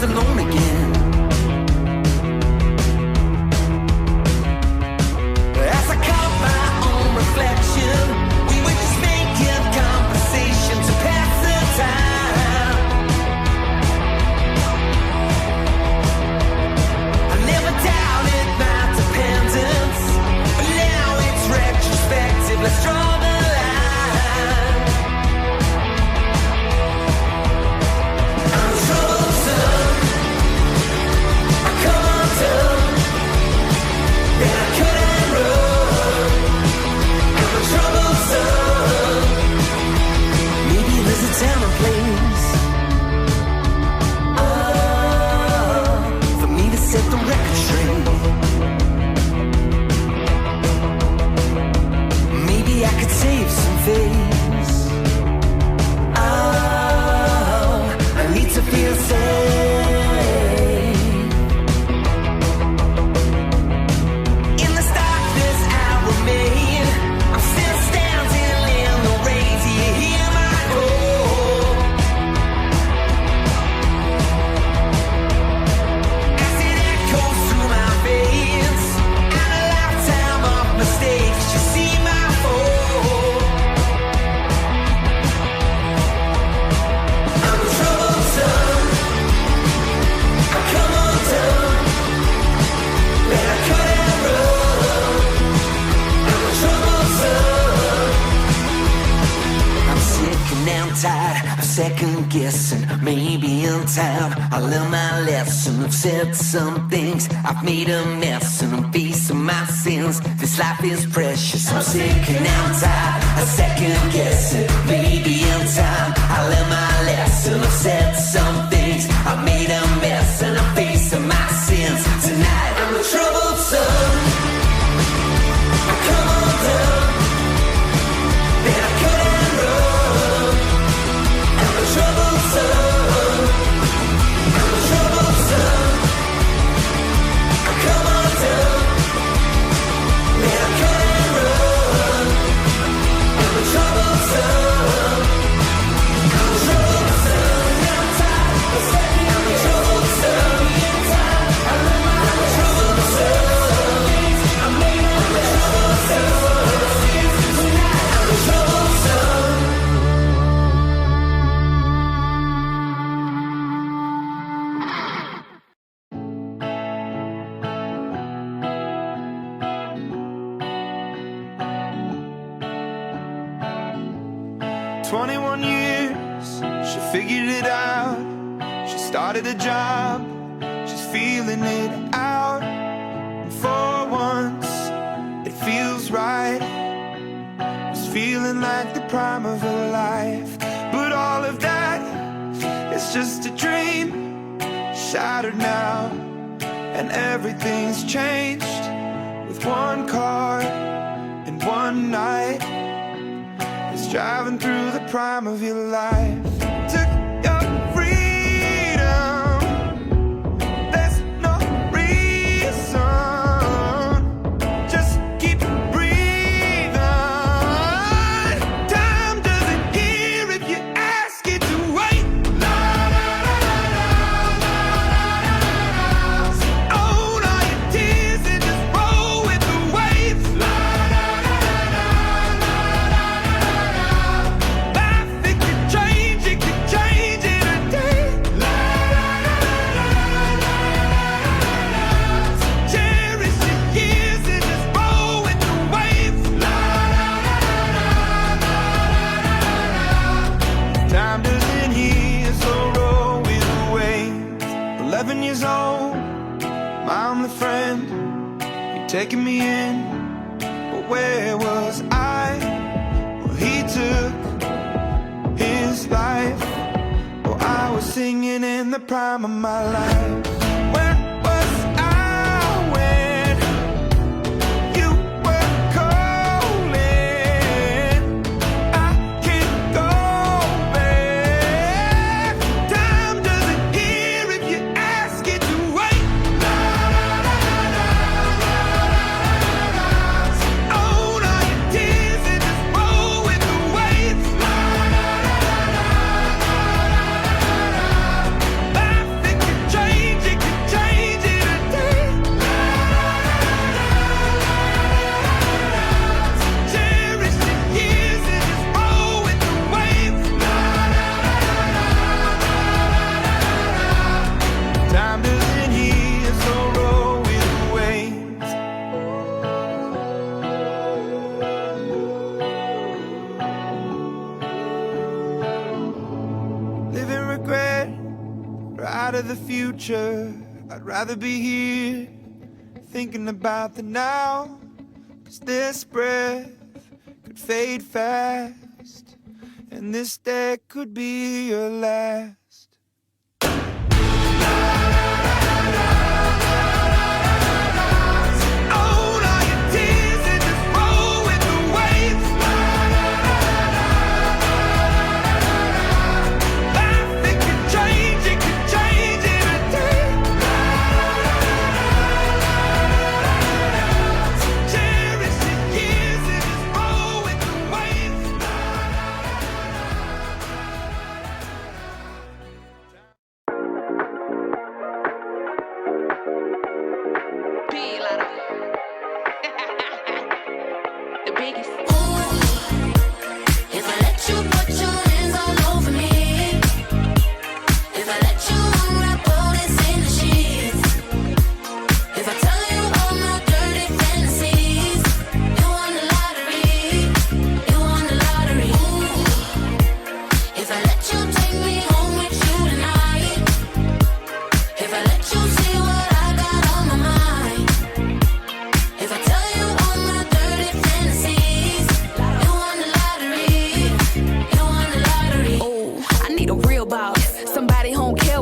alone again. As I caught my own reflection, we were just making conversation to pass the time. I never doubted my dependence, but now it's retrospective. Let's draw the line. I'm troublesome, I come undone, then I couldn't run. I'm troublesome. Maybe there's a time and place, for me to set the record straight. Maybe I could save some face. I need to feel safe. In this darkness I remain, I'm still standing in the rain. Do you hear my call? As it echoes through my veins, and a lifetime of mistakes. You see my fall. I'm troublesome, I come undone, then I couldn't run. I'm troublesome. I'm sick and I'm tired of second guessing. Maybe in time I'll learn my lesson. I've said some things, I've made a mess, and I'm facing my sins. This life is precious. I'm sick and I'm tired of second guessing. Maybe in time I'll learn my lesson. I've said some things, I've made a mess, and I'm facing my sins. Tonight I'm a troubled son. I come undone, then I couldn't run. I'm a troubled son. I'm a troubled son. I come undone, then I couldn't run. I'm a troubled son. I'm a troubled son. I'm tired of second. I'm a troubled son. I'm a troubled son. I'm a troubled son. I'm a troubled son. 21 years, she figured it out. She started a job, she's feeling it out. And for once, it feels right. It's feeling like the prime of her life. But all of that is just a dream, shattered now. And everything's changed with one car and one night. It's driving through the prime of your life. Took your freedom, there's no reason. Just keep breathing. Time doesn't hear if you ask it to wait. La, la, la, la, la, la, la. So own all your tears and just roll with the waves. La, la, la, la, la, la, la, la. Life, it could change in a day. La, la, la, la, la, la. So cherish your years and just roll with the waves. La, la, la, la, la, la. Time doesn't heal, so roll with the waves. 11 years old, I'm the friend. You're taking me in, but where was I? Well, he took his life. Oh, I was singing in the prime of my life. Where was I when you were calling? I can't go back. Time doesn't hear if you ask it to wait. La, la, la, la, la, la, la. So own all your tears and just roll with the waves. La, la, la, la, la, la, la, la. Life, it could change. regret or out of the future. I'd rather be here thinking about the now, 'cause this breath could fade fast, and this day could be your last.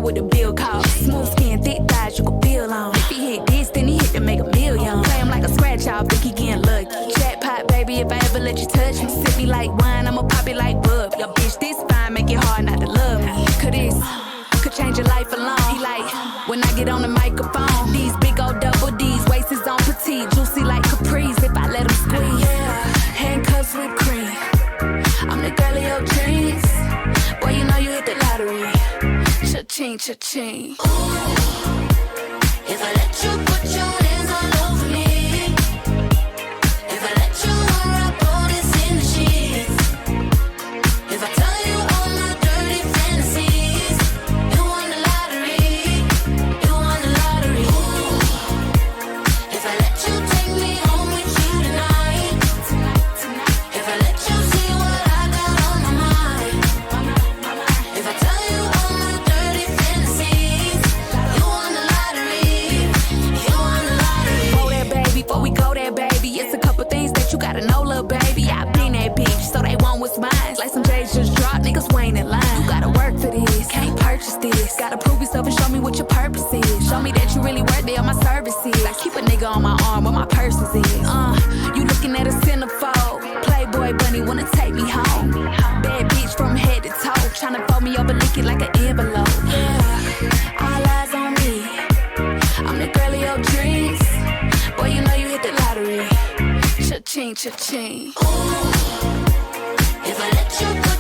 What the bill cost. Smooth skin, thick thighs, you can build on. If he hit this, then he hit to make a million. Play him like a scratch off, think he getting lucky. Jackpot, baby, if I ever let you touch me. Sip me like wine, I'ma pop it like bub. Your bitch this fine, make it hard not to love me. Could this could change your life alone. He like, when I get on the microphone, these big old double D's, waist is on petite, juicy like capris. If I let him squeeze, handcuffs with cream. I'm the girl of your dreams. Boy, you know you hit the lottery. Cha-ching, cha-ching. If I let you put your hands all over me, if I let you unwrap all this in the sheets, if I tell you all my dirty fantasies, you won the lottery, you won the lottery. If I let you take me home with you tonight, if I let you see what I got on my mind, if I tell you all my dirty fantasies, you won the lottery, you won the lottery. Before that, baby, before we go there, baby, it's a couple things that you gotta know, little baby. I been that bitch, so they want what's mine. Like some J's just dropped, niggas waiting in line. You gotta work for this, can't purchase this. Gotta prove yourself and show me what your purpose is. Show me that you really worth it on my services. I keep a nigga on my arm where my purses is. You looking at a centerfold. Playboy bunny wanna take me home. Bad bitch from head to toe, tryna fold me over, lick it like an envelope. Yeah, all eyes on me. I'm the girl of your dreams. Boy, you know you hit the lottery. Cha-ching, cha-ching. If I let you go